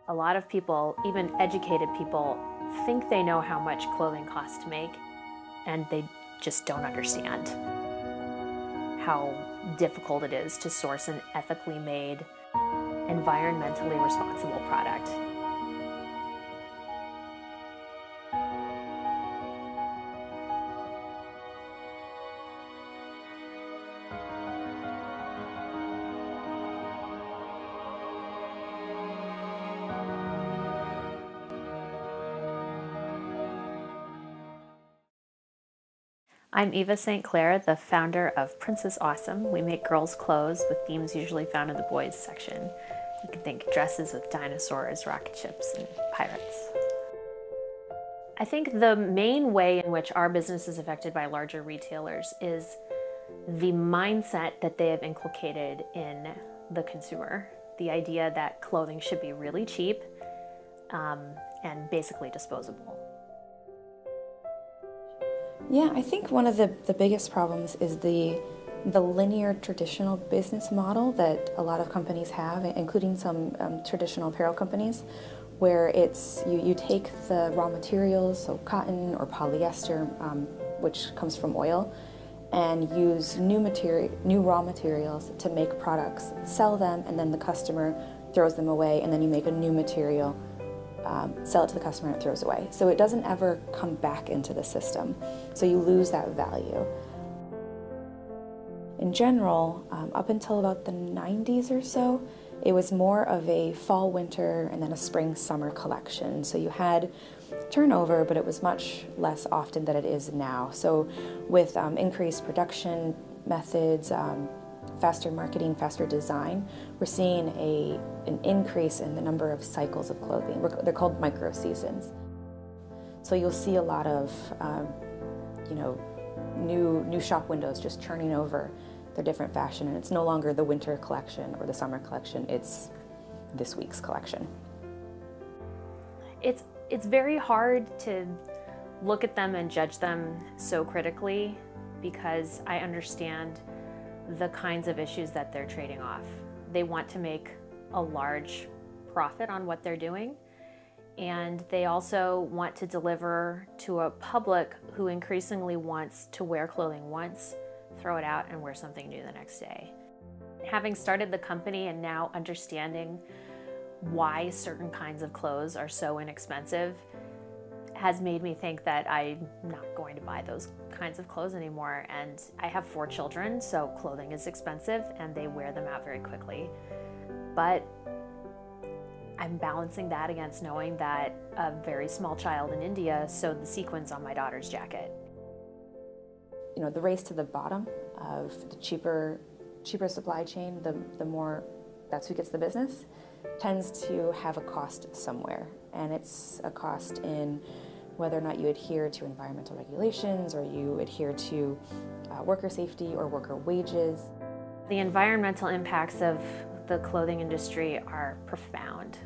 A lot of people, even educated people, think they know how much clothing costs to make, and they just don't understand how difficult it is to source an ethically made, environmentally responsible product. I'm Eva St. Clair, the founder of Princess Awesome. We make girls' clothes with themes usually found in the boys section. You can think dresses with dinosaurs, rocket ships, and pirates. I think the main way in which our business is affected by larger retailers is the mindset that they have inculcated in the consumer. The idea that clothing should be really cheap and basically disposable. Yeah, I think one of the biggest problems is the linear traditional business model that a lot of companies have, including some traditional apparel companies, where it's you take the raw materials, so cotton or polyester, which comes from oil, and use new raw materials to make products, sell them, and then the customer throws them away, and then you make a new material, sell it to the customer, and it throws away. So it doesn't ever come back into the system. So you lose that value. In general, up until about the 90s or so, it was more of a fall, winter, and then a spring, summer collection. So you had turnover, but it was much less often than it is now. So with increased production methods, faster marketing, faster design, we're seeing an increase in the number of cycles of clothing. They're called micro seasons. So you'll see a lot of new shop windows just churning over their different fashion, and it's no longer the winter collection or the summer collection, it's this week's collection. It's very hard to look at them and judge them so critically because I understand the kinds of issues that they're trading off. They want to make a large profit on what they're doing, and they also want to deliver to a public who increasingly wants to wear clothing once, throw it out, and wear something new the next day. Having started the company and now understanding why certain kinds of clothes are so inexpensive has made me think that I'm not going to buy those kinds of clothes anymore. And I have 4 children, so clothing is expensive and they wear them out very quickly. But I'm balancing that against knowing that a very small child in India sewed the sequins on my daughter's jacket. You know, the race to the bottom of the cheaper supply chain, the more that's who gets the business, tends to have a cost somewhere. And it's a cost in whether or not you adhere to environmental regulations or you adhere to worker safety or worker wages. The environmental impacts of the clothing industry are profound.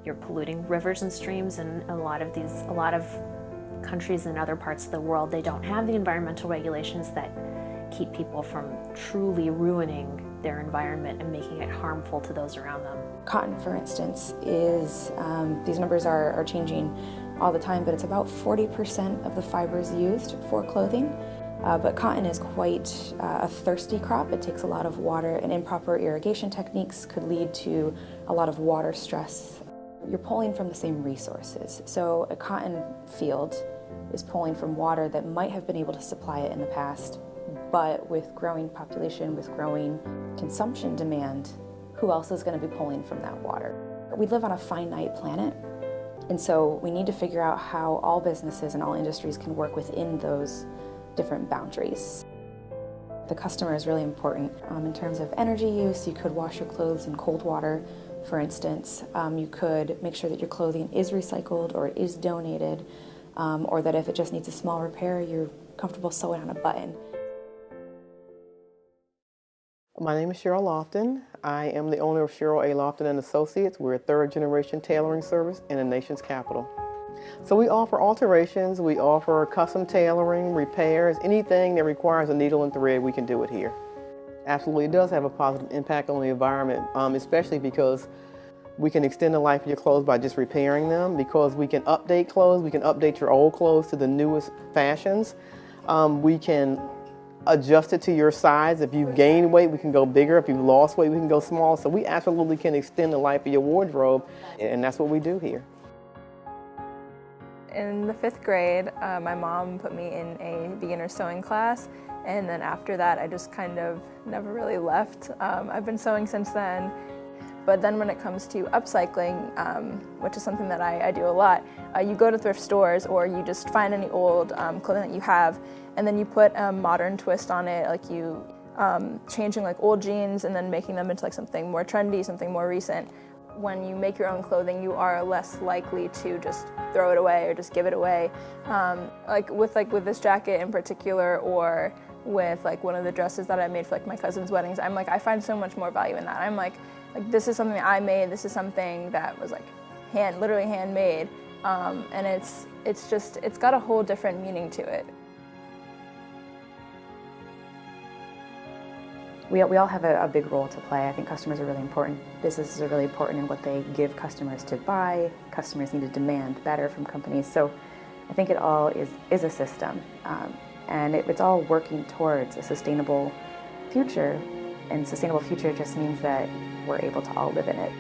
You're polluting rivers and streams, and a lot of countries in other parts of the world, they don't have the environmental regulations that keep people from truly ruining their environment and making it harmful to those around them. Cotton, for instance, is, these numbers are changing all the time, but it's about 40% of the fibers used for clothing. But cotton is quite a thirsty crop. It takes a lot of water, and improper irrigation techniques could lead to a lot of water stress. You're pulling from the same resources. So a cotton field is pulling from water that might have been able to supply it in the past, but with growing population, with growing consumption demand, who else is going to be pulling from that water? We live on a finite planet, and so we need to figure out how all businesses and all industries can work within those different boundaries. The customer is really important. In terms of energy use, you could wash your clothes in cold water, for instance. You could make sure that your clothing is recycled or it is donated, or that if it just needs a small repair, you're comfortable sewing on a button. My name is Cheryl Lofton. I am the owner of Cheryl A. Lofton and Associates. We're a 3rd-generation tailoring service in the nation's capital. So we offer alterations, we offer custom tailoring, repairs, anything that requires a needle and thread, we can do it here. Absolutely, it does have a positive impact on the environment, especially because We can extend the life of your clothes by just repairing them, because we can update clothes. We can update your old clothes to the newest fashions. We can adjust it to your size. If you've gained weight, we can go bigger. If you've lost weight, we can go small. So we absolutely can extend the life of your wardrobe, and that's what we do here. In the 5th grade, my mom put me in a beginner sewing class, and then after that I just kind of never really left. I've been sewing since then. But then when it comes to upcycling, which is something that I do a lot, you go to thrift stores or you just find any old clothing that you have, and then you put a modern twist on it, like you changing like old jeans and then making them into like something more trendy, something more recent. When you make your own clothing, you are less likely to just throw it away or just give it away. Like with this jacket in particular, or with like one of the dresses that I made for like my cousin's weddings, I find so much more value in that. I'm like this is something that I made. This is something that was like literally handmade, and it's got a whole different meaning to it. We all have a big role to play. I think customers are really important. Businesses are really important in what they give customers to buy. Customers need to demand better from companies. So I think it all is a system, and it's all working towards a sustainable future. And sustainable future just means that we're able to all live in it.